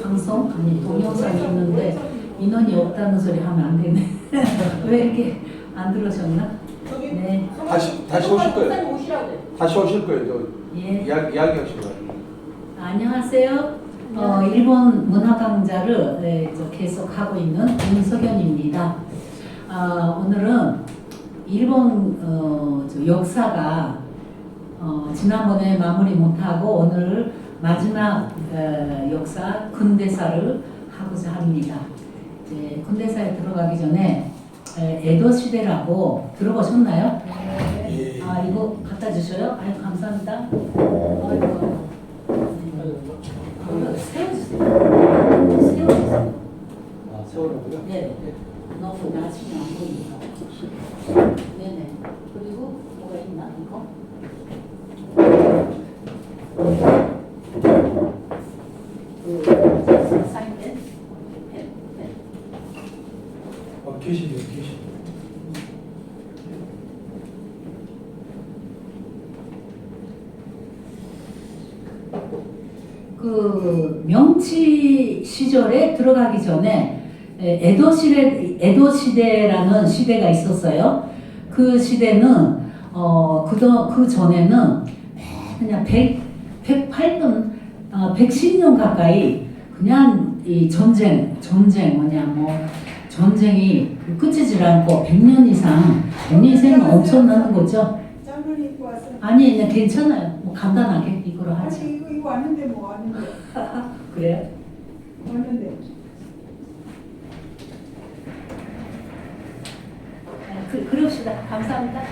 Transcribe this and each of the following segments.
방송 아니 동영상이 있는데 인원이 없다는 소리 하면 안 되네. 왜 이렇게 안 들어오셨나? 네. 다시 오실 거예요. 다시 오실 거예요. 예. 이야기하시고. 안녕하세요. 일본 문화 강좌를 계속 하고 있는 윤석연입니다. 오늘은 일본 역사가 지난번에 마무리 못하고 오늘 마지막 역사 근대사를 하고자 합니다. 이제 근대사에 들어가기 전에 에도 시대라고 들어보셨나요? 예. 이거 갖다 주셔요? 아유 감사합니다. 아이고. 세워주세요. 세워주세요. 세월호고요. 네. 너무 나중에 안 보이니까. 네네. 그리고 뭐가 있나 이거? 그 사인펜? 펜. 계시네요. 그 명치 시절에 들어가기 전에 에도 시대라는 시대가 있었어요. 그 시대는 그 전에는 그냥 108년, 110년 가까이 그냥 이 전쟁 뭐냐 뭐 전쟁이 끝이질 않고 100년 이상, 100년 이상은 엄청나는 거죠. 짬을 입고 와서. 아니 그냥 괜찮아요. 뭐 간단하게 이거로 하죠. 아니 이거 왔는데 뭐 왔는데. 그래요? 왔는데. 그럽시다. 감사합니다.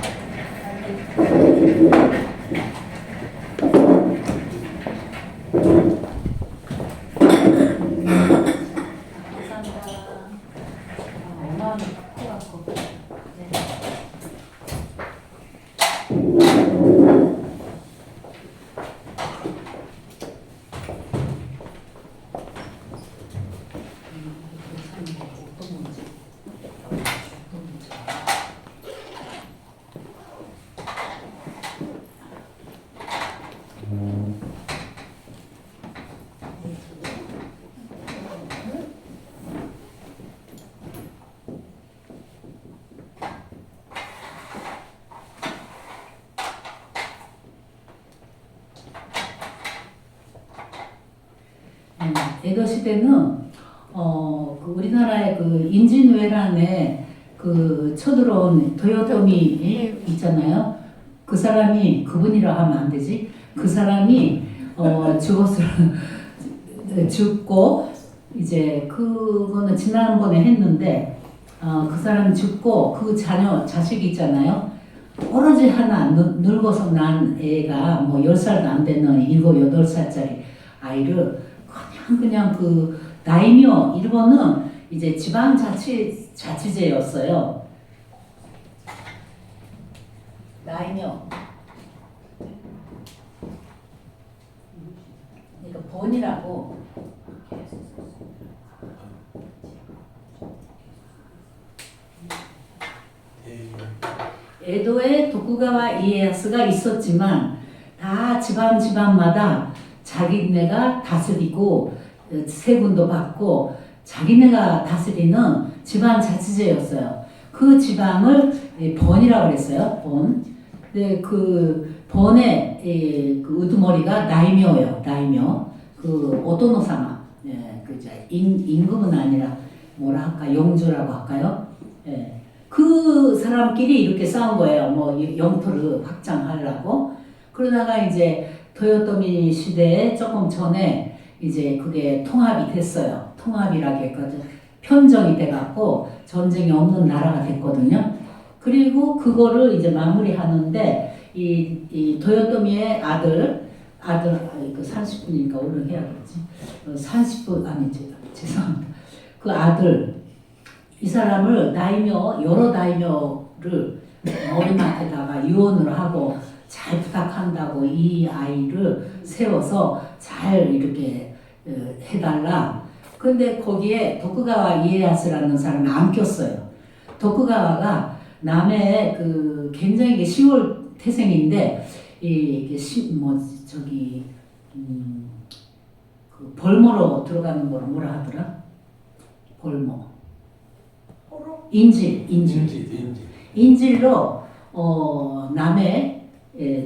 감사합니다. 얼마나 커갖고. 네. 에도 시대는 그 우리나라의 그 인진왜란에 그 쳐들어온 도요토미 있잖아요. 그 사람이 그분이라 하면 안 되지. 그 사람이 죽고 이제 그거는 지난번에 했는데 그 사람 죽고 그 자식 있잖아요. 오로지 하나 늙어서 난 애가 뭐 10살도 안 되는 7, 8살짜리 아이를 그냥 그 다이묘, 일본은 이제 지방자치제였어요. 다이묘. 그러니까 번이라고. 에도에 도쿠가와 이에야스가 있었지만 다 집안마다 자기네가 다스리고 세금도 받고 자기네가 다스리는 지방자치제였어요. 그 지방을 번이라고 그랬어요. 번. 근데 그 번의 그 우두머리가 다이묘예요. 다이묘. 그 오토노사마. 예, 그 임금은 아니라 뭐라 할까 영주라고 할까요? 예. 그 사람끼리 이렇게 싸운 거예요. 뭐 영토를 확장하려고. 그러다가 이제 도요토미 시대에 조금 전에 이제 그게 통합이 됐어요. 통합이라기까지 편정이 돼갖고 전쟁이 없는 나라가 됐거든요. 그리고 그거를 이제 마무리하는데 이 도요토미의 아들 그 30분이니까 오늘 해야겠지. 30분 아니지 죄송합니다. 그 아들 이 사람을 여러 다이묘를 머리맡에다가 유언을 하고 잘 부탁한다고 이 아이를 세워서 잘 이렇게 해달라. 그런데 거기에 도쿠가와 이에야스라는 사람이 안 꼈어요. 도쿠가와가 남해 그 굉장히 10월 태생인데 이게 그 볼모로 들어가는 거를 뭐라 하더라? 볼모. 인질. 인질로 남의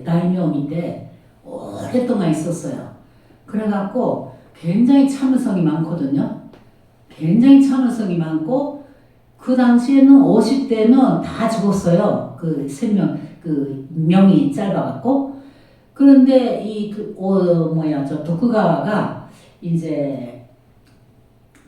다이묘인데 오랫동안 있었어요. 그래갖고 굉장히 참을성이 많거든요. 굉장히 참을성이 많고 그 당시에는 50대면 다 죽었어요. 그 세 명, 그 명이 짧아갖고. 그런데 저 도쿠가와가 이제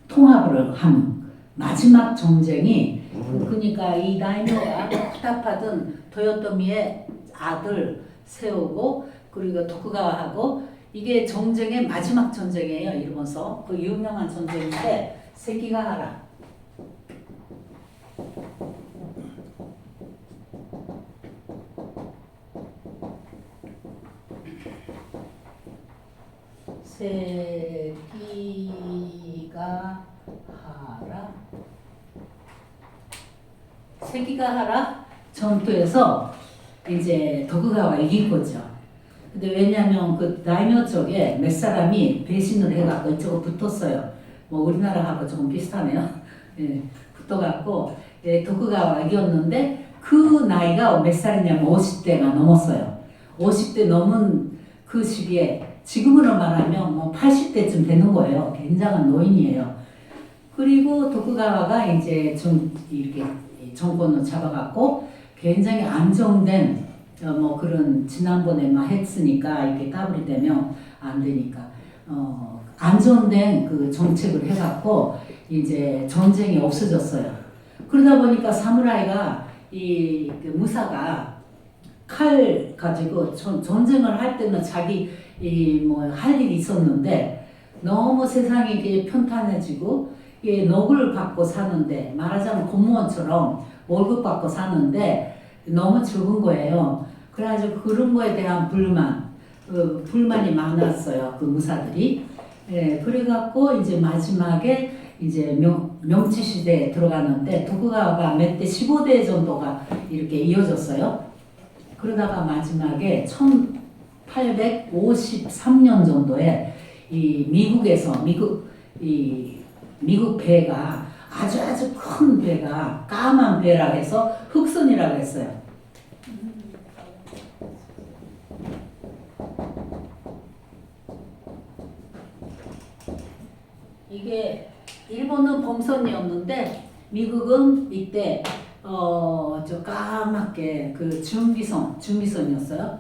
통합을 한 마지막 전쟁이 그러니까 이 다이묘가 답답하던 도요토미의 아들 세우고 그리고 도쿠가와하고 이게 전쟁의 마지막 전쟁이에요. 일본서 그 유명한 전쟁인데 세키가하라. 세키가하라 전투에서 이제 도쿠가와가 이긴 거죠. 근데 왜냐면 그 다이묘 쪽에 몇 사람이 배신을 해갖고 이쪽으로 붙었어요. 뭐 우리나라하고 조금 비슷하네요. 예, 붙어갖고 도쿠가와가 이겼는데 그 나이가 몇 살이냐면 50대가 넘었어요. 50대 넘은 그 시기에 지금으로 말하면 뭐 80대쯤 되는 거예요. 굉장한 노인이에요. 그리고 도쿠가와가 이제 좀 이렇게 정권을 잡아갖고 굉장히 안정된 뭐 그런 지난번에 막 했으니까 이렇게 따블이 되면 안 되니까 안정된 그 정책을 해갖고 이제 전쟁이 없어졌어요. 그러다 보니까 사무라이가 그 무사가 칼 가지고 전쟁을 할 때는 자기 뭐 할 일이 있었는데 너무 세상이 이게 편탄해지고 녹을 받고 사는데 말하자면 공무원처럼 월급 받고 사는데 너무 적은 거예요. 그래가지고 그런 거에 대한 불만이 많았어요. 그 무사들이. 예, 그래갖고 이제 마지막에 이제 명치 시대에 들어가는데 도쿠가와가 몇 대 15대 정도가 이렇게 이어졌어요. 그러다가 마지막에 1853년 정도에 이 미국 배가 아주 큰 배가 까만 배라 해서 흑선이라고 했어요. 이게 일본은 범선이었는데 미국은 이때 저 까맣게 그 중비선이었어요.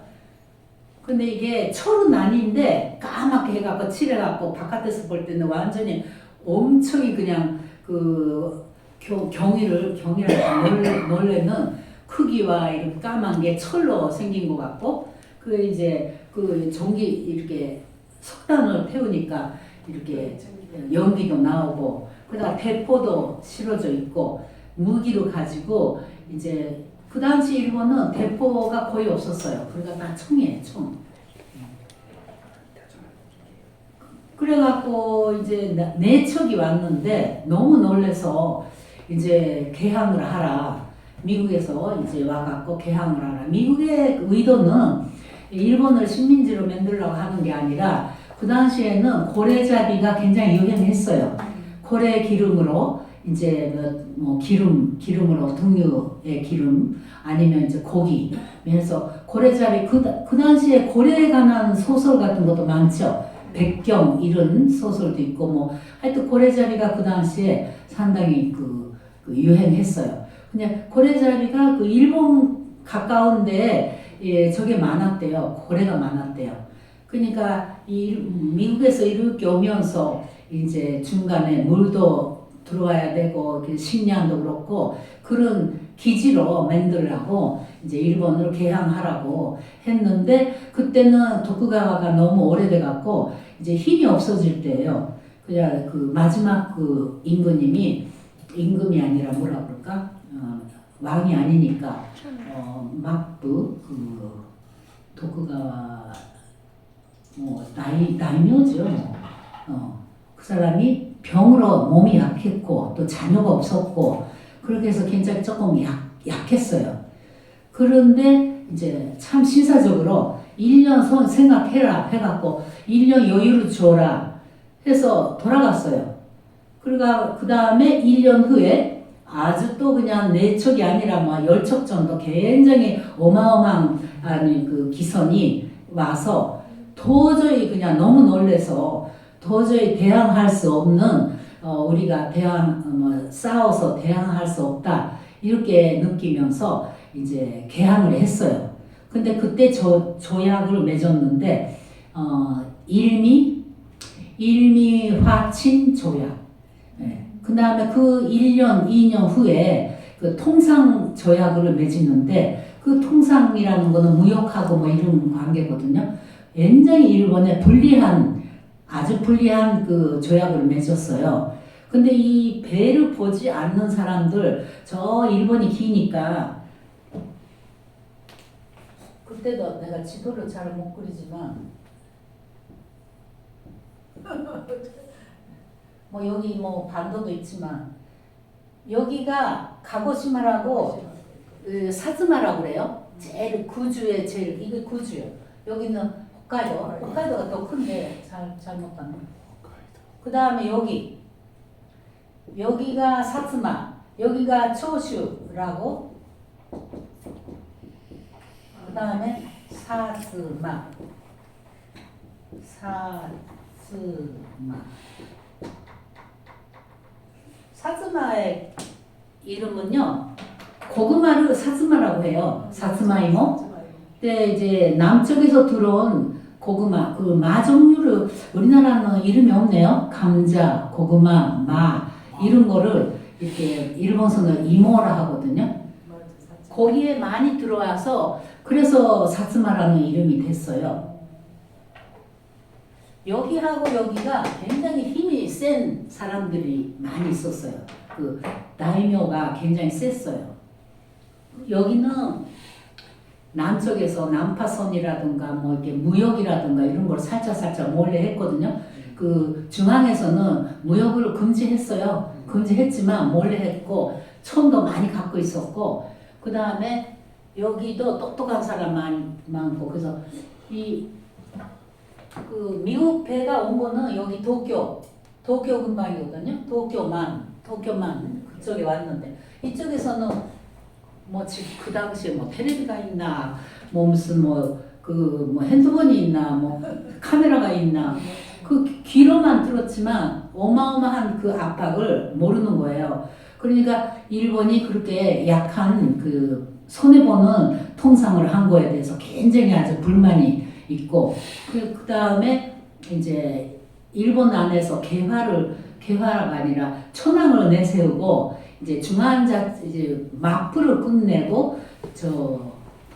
근데 이게 철은 아닌데 까맣게 해갖고 칠해갖고 바깥에서 볼 때는 완전히 엄청이 그냥 그 경이랄까 원래는 크기와 이렇게 까만 게 철로 생긴 것 같고 그 이제 그 전기 이렇게 석탄을 태우니까 이렇게 연기도 나오고 그다음 대포도 실어져 있고 무기로 가지고 이제 그 당시 일본은 대포가 거의 없었어요. 그러니까 다 총이에요, 총. 그래갖고 이제 네 척이 왔는데 너무 놀래서 이제 개항을 하라. 미국에서 이제 와갖고 개항을 하라. 미국의 의도는 일본을 식민지로 만들려고 하는 게 아니라 그 당시에는 고래잡이가 굉장히 유행했어요. 고래 기름으로 이제 뭐 기름으로 등유의 기름 아니면 이제 고기. 그래서 고래잡이 그 당시에 고래에 관한 소설 같은 것도 많죠. 백경 이런 소설도 있고 뭐 하여튼 고래잡이가 그 당시에 상당히 그 유행했어요. 그냥 고래잡이가 그 일본 가까운데 저게 많았대요. 고래가 많았대요. 그러니까 미국에서 이렇게 오면서 이제 중간에 물도 들어와야 되고 식량도 그렇고 그런 기지로 만들라고 이제 일본으로 개항하라고 했는데 그때는 도쿠가와가 너무 오래돼 갖고 이제 힘이 없어질 때예요. 그냥 그 마지막 그 임금이 아니라 뭐라 그럴까 왕이 아니니까 막부 그 도쿠가와 뭐 다이묘죠. 그 사람이 병으로 몸이 약했고 또 자녀가 없었고 그렇게 해서 굉장히 조금 약했어요. 그런데 이제 참 신사적으로 1년 생각해라 해갖고 1년 여유를 줘라 해서 돌아갔어요. 그러니까 그 다음에 1년 후에 아주 또 그냥 4척이 아니라 뭐 10척 정도 굉장히 어마어마한 아니 그 기선이 와서 도저히 그냥 너무 놀래서 도저히 대항할 수 없는 우리가 싸워서 대항할 수 없다 이렇게 느끼면서 이제 개항을 했어요. 근데 그때 조약을 맺었는데 일미화친 조약. 네. 그 다음에 그 1년, 2년 후에 그 통상 조약을 맺었는데 그 통상이라는 거는 무역하고 뭐 이런 관계거든요. 굉장히 일본에 아주 불리한 그 조약을 맺었어요. 근데 이 배를 보지 않는 사람들, 저 일본이 기니까, 그때도 내가 지도를 잘 못 그리지만, 뭐 여기 뭐 반도도 있지만, 여기가 가고시마라고 사즈마라고 그래요. 제일 구주에 이게 구주요. 여기는 홋카이도가 더 큰데 잘못 봤네. 그 다음에 여기가 사츠마, 여기가 초슈라고. 그 다음에 사츠마. 사츠마의 이름은요, 고구마를 사츠마라고 해요. 사츠마이모. 근데 이제 남쪽에서 들어온 고구마, 그 마 종류를 우리나라는 이름이 없네요. 감자, 고구마, 마 이런 거를 이렇게 일본서는 이모라 하거든요. 거기에 많이 들어와서 그래서 사츠마라는 이름이 됐어요. 여기하고 여기가 굉장히 힘이 센 사람들이 많이 있었어요. 그 다이묘가 굉장히 셌어요. 여기는 남쪽에서 난파선이라든가 뭐 이렇게 무역이라든가 이런 걸 살짝 몰래 했거든요. 그 중앙에서는 무역을 금지했어요. 금지했지만 몰래 했고 총도 많이 갖고 있었고 그 다음에 여기도 똑똑한 사람 많고 그래서 그 미국 배가 온 거는 여기 도쿄 근방이거든요. 도쿄만 그쪽에 왔는데 이쪽에서는 뭐 지금 그 당시에 뭐 텔레비가 있나 뭐 무슨 뭐 핸드폰이 있나 뭐 카메라가 있나 그 귀로만 들었지만 어마어마한 그 압박을 모르는 거예요. 그러니까 일본이 그렇게 약한 그 손해보는 통상을 한 거에 대해서 굉장히 아주 불만이 있고 그 다음에 이제 일본 안에서 개화가 아니라 천황을 내세우고 이제 이제 막부를 끝내고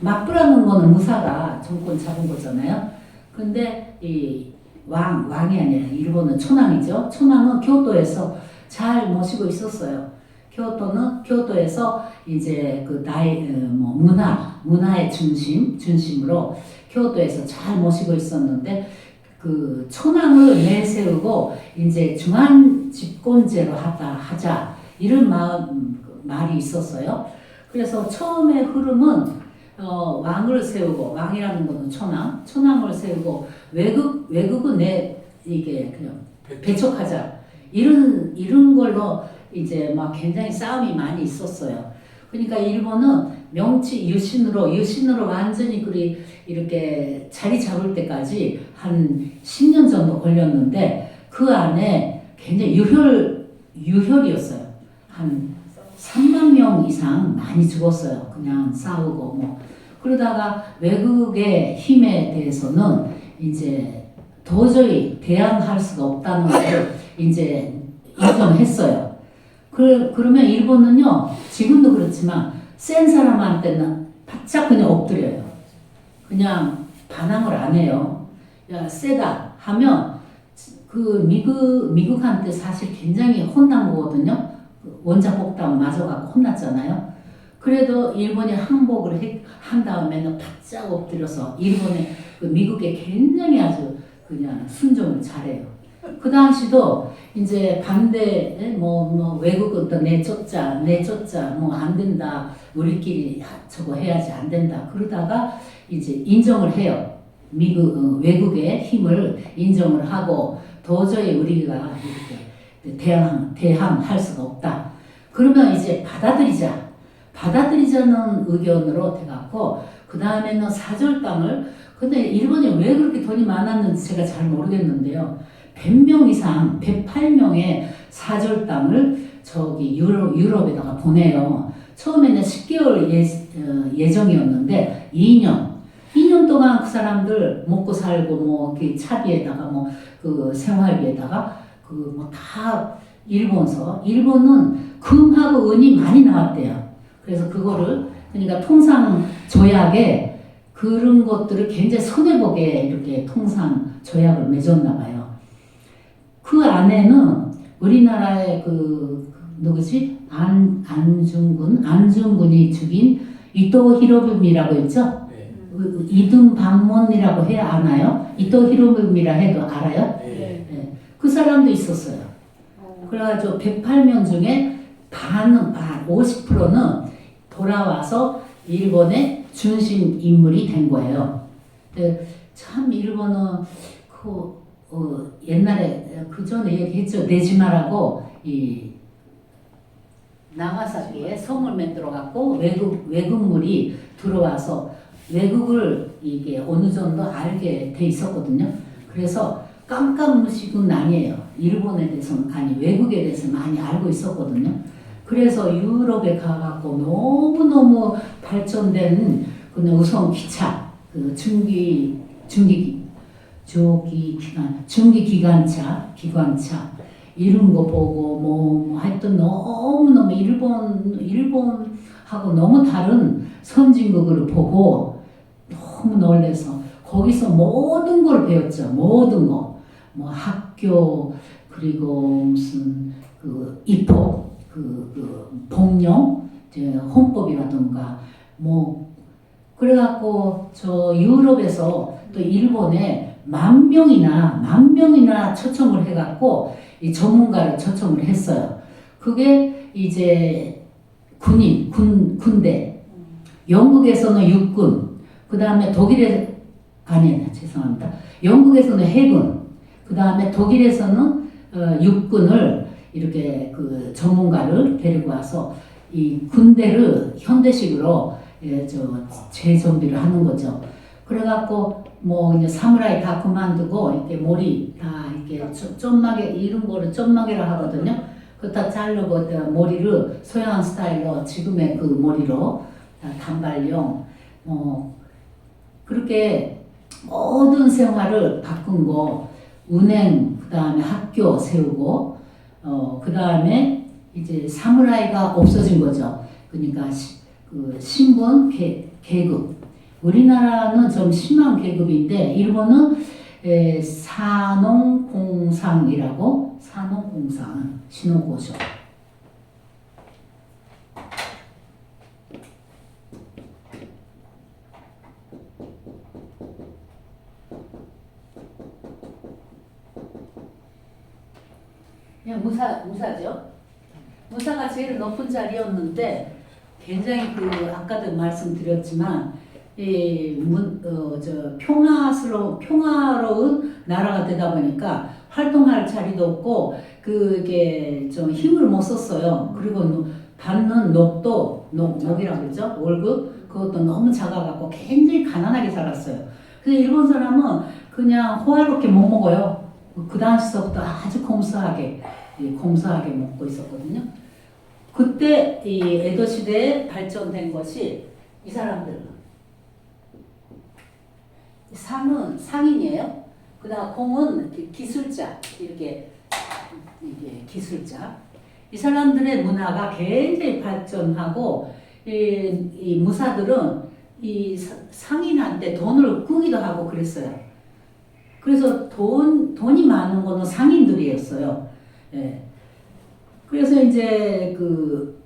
막부라는 거는 무사가 정권 잡은 거잖아요. 근데 이 왕이 아니라 일본은 천황이죠. 천황은 교토에서 잘 모시고 있었어요. 교토에서 이제 그 문화의 중심으로 교토에서 잘 모시고 있었는데 그 천황을 내세우고 이제 중앙 집권제로 하자 이런 말이 있었어요. 그래서 처음에 흐름은 왕을 세우고 왕이라는 것은 천황을 세우고 외국은 이게 그냥 배척하자 이런 걸로 이제 막 굉장히 싸움이 많이 있었어요. 그러니까 일본은 명치 유신으로 완전히 이렇게 자리 잡을 때까지 한 10년 정도 걸렸는데 그 안에 굉장히 유혈이었어요. 한 3만 명 이상 많이 죽었어요. 그냥 싸우고 뭐. 그러다가 외국의 힘에 대해서는 이제 도저히 대항할 수가 없다는 것을 이제 인정했어요. 그러면 일본은요, 지금도 그렇지만 센 사람한테는 바짝 그냥 엎드려요. 그냥 반항을 안 해요. 야, 세다 하면 그 미국한테 사실 굉장히 혼난 거거든요. 원자 폭탄 맞아갖고 혼났잖아요. 그래도 일본이 항복을 한 다음에는 바짝 엎드려서 미국에 굉장히 아주 그냥 순종을 잘해요. 그 당시도 이제 반대 외국은 또 내쫓자 뭐 안 된다 우리끼리 저거 해야지 안 된다 그러다가 이제 인정을 해요. 외국의 힘을 인정을 하고 도저히 우리가 이렇게 대항할 수가 없다. 그러면 이제 받아들이자는 의견으로 돼갖고 그 다음에는 사절 땅을 근데 일본이 왜 그렇게 돈이 많았는지 제가 잘 모르겠는데요. 100명 이상 108명의 사절 땅을 저기 유럽에다가 보내요. 처음에는 10개월 예정이었는데 2년 동안 그 사람들 먹고 살고 뭐 차비에다가 뭐 그 생활비에다가 그 뭐 다 일본은 금하고 은이 많이 나왔대요. 그래서 그거를 그러니까 통상 조약에 그런 것들을 굉장히 손해보게 이렇게 통상 조약을 맺었나 봐요. 그 안에는 우리나라의 그 누구지? 안중근이 죽인 이토 히로부미라고 있죠? 네. 이등 반문이라고 해야 아나요? 이토 히로부미라 해도 알아요? 네. 네. 그 사람도 있었어요. 그래가지고 108명 중에 50%는 돌아와서 일본의 중심 인물이 된 거예요. 근데 참 일본은 옛날에 그 전에 얘기했죠. 네지마라고 이 나가사키에 성을 만들어 갖고 외국물이 들어와서 외국을 이게 어느 정도 알게 돼 있었거든요. 그래서 깜깜무식은 아니에요. 일본에 대해서는 아니 외국에 대해서 많이 알고 있었거든요. 그래서 유럽에 가갖고 너무너무 발전된 그냥 우선 기차, 그 기관차 이런 거 보고 뭐 하여튼 너무너무 일본하고 너무 다른 선진국을 보고 너무 놀래서 거기서 모든 걸 배웠죠. 모든 거. 뭐 학교 그리고 무슨 그 입법 그 법령 헌법이라든가 뭐 그래갖고 저 유럽에서 또 일본에 만 명이나 초청을 해갖고 이 전문가를 초청을 했어요. 그게 이제 군대, 영국에서는 육군, 그 다음에 죄송합니다. 영국에서는 해군, 그 다음에 독일에서는 육군을 이렇게 그 전문가를 데리고 와서 이 군대를 현대식으로 재정비를 하는 거죠. 그래갖고 뭐 이제 사무라이 다 그만두고 이렇게 머리 다 이렇게 점막에 이런 거를 점막이라 하거든요. 그거 다 자르고 머리를 서양 스타일로 지금의 그 머리로 다 단발용 그렇게 모든 생활을 바꾼 거 운행 그 다음에 학교 세우고 그 다음에 이제 사무라이가 없어진 거죠. 그러니까 그 신분 계급 우리나라는 좀 심한 계급인데 일본은 산업공상이라고 산업공상 신호고쇼 그냥 무사죠. 무사가 제일 높은 자리였는데 굉장히 그 아까도 말씀드렸지만 평화로운 나라가 되다 보니까 활동할 자리도 없고 그게 좀 힘을 못 썼어요. 그리고 받는 녹이라고 그러죠. 월급 그것도 너무 작아갖고 굉장히 가난하게 살았어요. 그래서 일본 사람은 그냥 호화롭게 못 먹어요. 그 당시서부터 아주 검소하게 먹고 있었거든요. 그때 이 에도 시대에 발전된 것이 이 사람들. 상은 상인이에요. 그다음 공은 기술자 이게 기술자. 이 사람들의 문화가 굉장히 발전하고 이 무사들은 이 상인한테 돈을 꾸기도 하고 그랬어요. 그래서 돈이 많은 거는 상인들이었어요. 예. 그래서 이제 그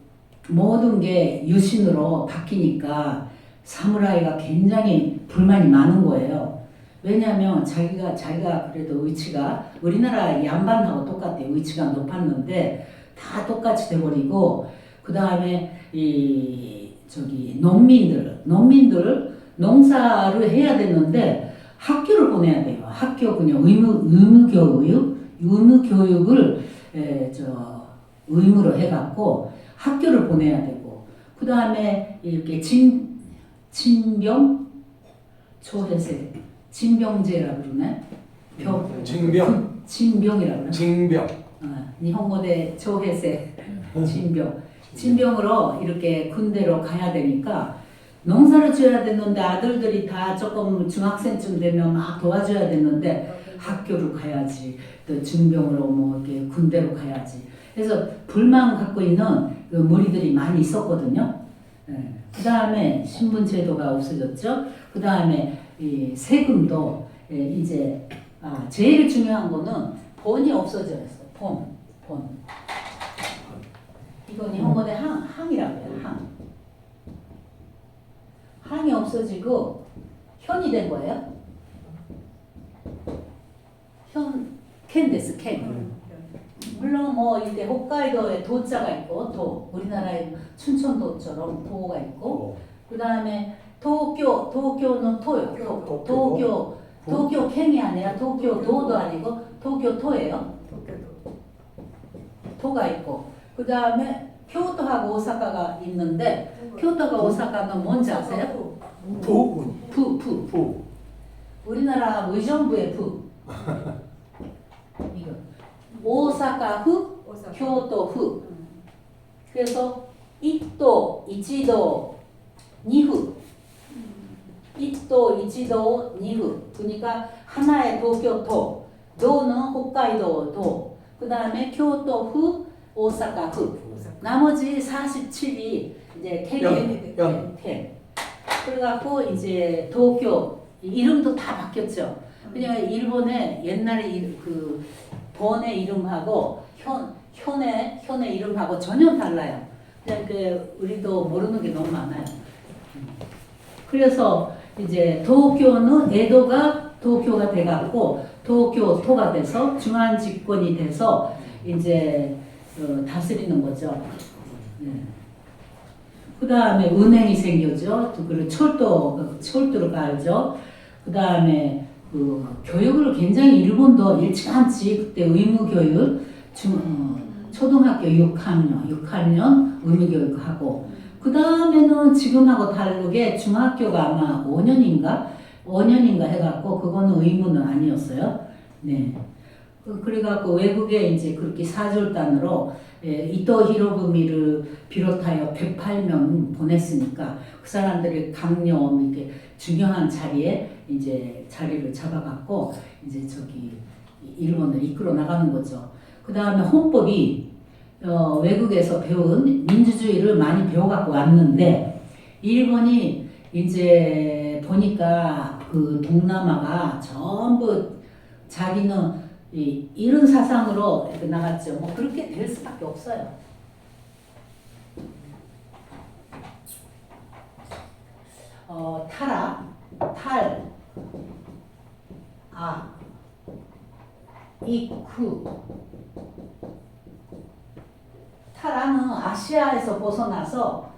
모든 게 유신으로 바뀌니까 사무라이가 굉장히 불만이 많은 거예요. 왜냐하면 자기가 그래도 위치가 우리나라 양반하고 똑같아요. 위치가 높았는데 다 똑같이 돼버리고 그 다음에 농민들 농사를 해야 되는데 학교를 보내야 돼요. 학교 그냥 의무교육 의무 교육을 의무로 해갖고 학교를 보내야 되고 그 다음에 이렇게 진병 초회세 진병제라 그러네. 징병. 진병이라 그러네. 징병. 일본어대 초회세 진병으로 이렇게 군대로 가야 되니까 농사를 지어야 되는데 아들들이 다 조금 중학생쯤 되면 막 도와줘야 되는데 학교를 가야지 또 진병으로 뭐 이렇게 군대로 가야지 그래서 불만 갖고 있는 그 무리들이 많이 있었거든요. 그 다음에 신분제도가 없어졌죠. 그 다음에 이 세금도 이제 제일 중요한 거는 본이 없어졌어요. 본. 이건 일본어대 항이라고 해요. 항이 없어지고 현이 된 거예요. 캔 데스 캔. 물론 뭐 이제 홋카이도에 도자가 있고 도 우리나라의 춘천도처럼 도가 있고 그 다음에 도쿄는 토요. 도쿄 캔이 아니라 도쿄 도도 아니고 도쿄 토예요. 도가 있고 그 다음에 교토하고 오사카가 있는데 교토가 오사카는 뭔지 아세요? 부. 우리나라 의정부의 부. 이거 오사카 후, 교토 후. 그래서 이도, 이치도, 니후. 이도, 이치도, 니후. 그러니까 하나의 도쿄도, 도는 홋카이도 도. 그 다음에 교토 후, 오사카 후. 나머지 47이 이제 캔. 그래갖고 이제 도쿄 이름도 다 바뀌었죠. 그냥 일본의 옛날에 그 번의 이름하고 현의 이름하고 전혀 달라요. 그냥 그 우리도 모르는 게 너무 많아요. 그래서 이제 도쿄는 에도가 도쿄가 돼갖고 도쿄토가 돼서 중앙 집권이 돼서 이제 다스리는 거죠. 그 다음에 은행이 생겼죠. 그리고 철도를 깔죠. 그 다음에 그 교육을 굉장히 일본도 일찌감치 그때 의무교육 초등학교 6학년 의무교육하고 그 다음에는 지금하고 다르게 중학교가 아마 5년인가 해갖고 그거는 의무는 아니었어요. 네. 그래갖고 외국에 이제 그렇게 사절단으로 이토 히로부미를 비롯하여 108명 보냈으니까 그 사람들이 강령 이렇게 중요한 자리에 이제 자리를 잡아갖고 이제 일본을 이끌어 나가는 거죠. 그 다음에 헌법이 외국에서 배운 민주주의를 많이 배워갖고 왔는데 일본이 이제 보니까 그 동남아가 전부 자기는 이런 사상으로 나갔죠. 뭐 그렇게 될 수밖에 없어요. 타라는 아시아에서 벗어나서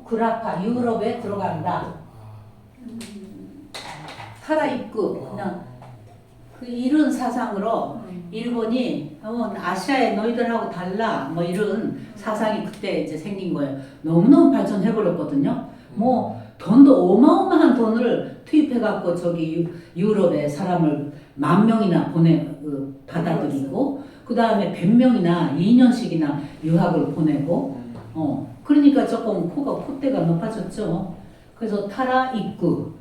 구라파 유럽에 들어간다. 타라 입구 그냥 그 이런 사상으로 일본이 아시아의 너희들하고 달라 뭐 이런 사상이 그때 이제 생긴 거예요. 너무너무 발전해 버렸거든요. 뭐 돈도 어마어마한 돈을 투입해 갖고 유럽에 사람을 10,000명이나 받아들이고 그 다음에 100명이나 2년씩이나 유학을 보내고 그러니까 조금 콧대가 높아졌죠. 그래서 타라 입구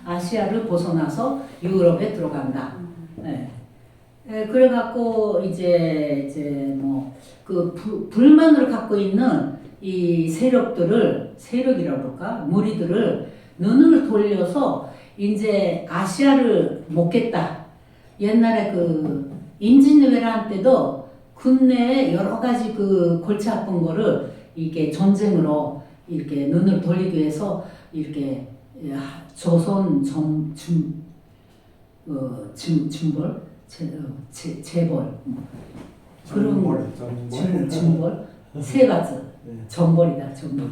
아시아를 벗어나서 유럽에 들어간다. 그래갖고 이제 뭐 그 불만을 갖고 있는 이 세력이라고 그럴까 무리들을 눈을 돌려서 이제 아시아를 먹겠다. 옛날에 그 임진왜란 때도 국내에 여러 가지 그 골치 아픈 거를 이렇게 전쟁으로 이렇게 눈을 돌리기 위해서 이렇게 조선 재벌 그런 정벌 세 가지 정벌이다 정벌.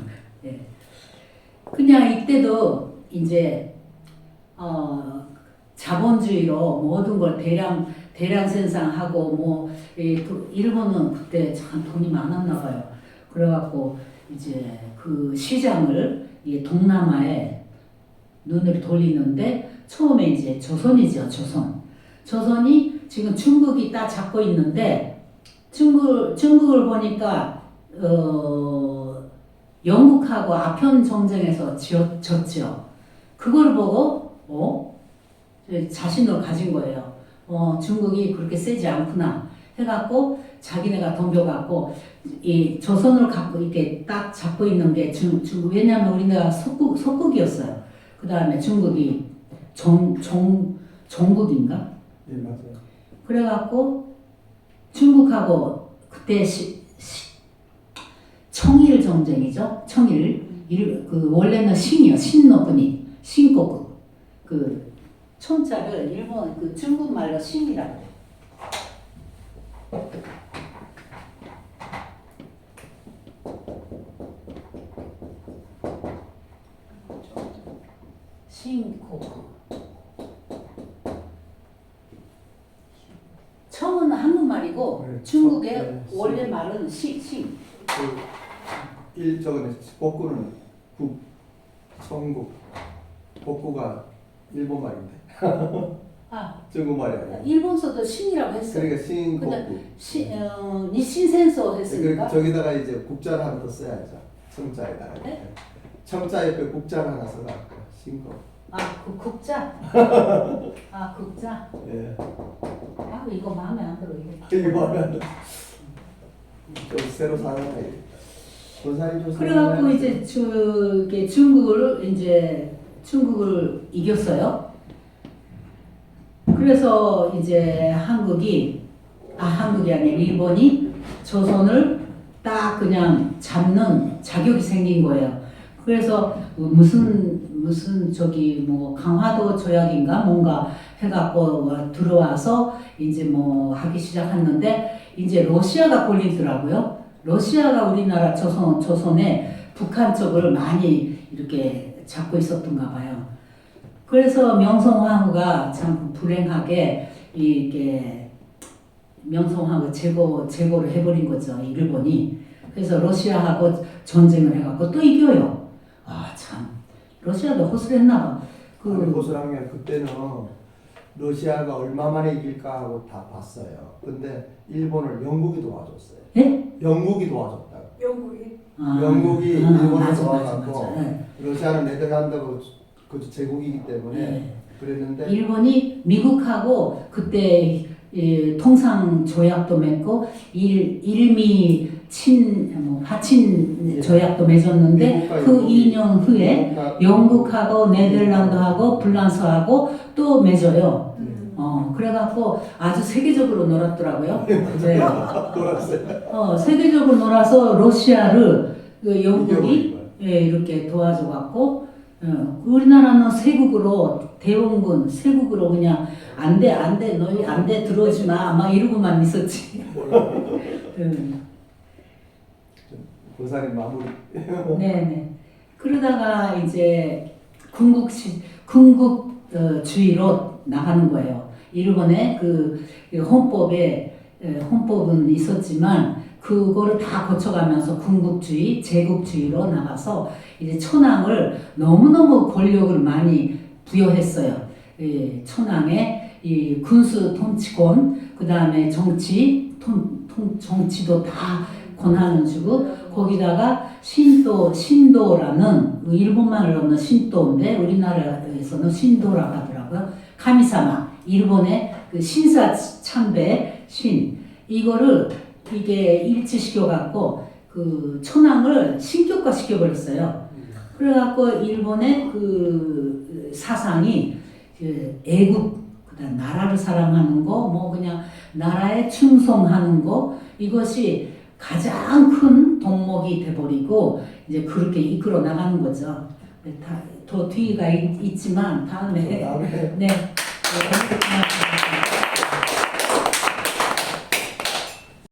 그냥 이때도 이제 자본주의로 모든 걸 대량생산하고 뭐 일본은 그때 참 돈이 많았나 봐요. 그래갖고 이제 그 시장을 이 동남아에 눈을 돌리는데 처음에 이제 조선이죠. 조선이 지금 중국이 딱 잡고 있는데 중국을 보니까 영국하고 아편 전쟁에서 졌죠. 그걸 보고 자신을 가진 거예요. 중국이 그렇게 세지 않구나 해갖고 자기네가 덤벼갖고 이 조선을 갖고 이렇게 딱 잡고 있는 게 중국. 왜냐하면 우리나라 속국이었어요. 그 다음에 중국이 종국인가? 예, 맞아요. 그래갖고 중국하고 그때 청일 전쟁이죠. 그 원래는 신노군이 신고국. 그 청자를 일본 그 중국 말로 신이라고 해요. 신고국. 청은 한국말이고 네, 중국의 네, 원래 말은 신. 일적은 복구는 국, 청국, 복구가 일본 말인데 중국 말이 아니에요. 일본서도 신이라고 했어요. 그러니까 신복구. 니 신센서 했으니까. 저기다가 이제 국자를 하나 더 써야죠. 청자에다가. 네? 청자 옆에 국자를 하나 써라. 신고. 그 국자. 국자. 예. 이거 마음에 안 들어 이거. 이거 말하면 좀 새로 사는 거예요. 그래갖고 이제 중국을 이겼어요. 그래서 이제 한국이 아니라 일본이 조선을 딱 그냥 잡는 자격이 생긴 거예요. 그래서 무슨 저기 뭐 강화도 조약인가 뭔가 해갖고 들어와서 이제 뭐 하기 시작했는데 이제 러시아가 걸리더라고요. 러시아가 우리나라 조선에 북한 쪽을 많이 이렇게 잡고 있었던가 봐요. 그래서 명성황후가 참 불행하게 이게 명성황후 제거를 해버린 거죠. 일본이. 그래서 러시아하고 전쟁을 해갖고 또 이겨요. 참 러시아도 호술했나 봐. 호술한 게 그때는 러시아가 얼마 만에 이길까 하고 다 봤어요. 근데 일본을 영국이 도와줬어요. 예? 영국이 도와줬다고. 영국이 일본을 도와갖고 맞아. 러시아는 네덜란드하고 그 제국이기 때문에 그랬는데 일본이 미국하고 그때 통상 조약도 맺고 일미 화친 조약도 맺었는데 그 2년 후에 영국하고 네덜란드하고 프랑스하고 또 맺어요. 그래갖고 아주 세계적으로 놀았더라고요. 놀았어요. 세계적으로 놀아서 러시아를 영국이 이렇게 도와줘갖고 우리나라는 세국으로 그냥 안 돼 너희 안 돼 들어오지 마 막 이러고만 있었지. 고사리 마무리. 네네. 그러다가 이제 군국주의로 나가는 거예요. 일본의 그 헌법은 있었지만 그거를 다 거쳐가면서 군국주의, 제국주의로 나가서 이제 천황을 너무너무 권력을 많이 부여했어요. 천황의 이 군수 통치권, 그 다음에 정치도 다 권한을 주고 거기다가 신도라는 일본말로는 신도인데 우리나라에서는 신도라고 하더라고요. 카미사마, 일본의 그 신사 참배 이거를 이게 일치시켜 갖고 그 천황을 신격화 시켜 버렸어요. 그래갖고 일본의 그 사상이 그 애국, 그다음 나라를 사랑하는 거, 뭐 그냥 나라에 충성하는 거 이것이 가장 큰 덕목이 돼버리고 이제 그렇게 이끌어 나가는 거죠. 더 뒤가 있지만 다음에 네.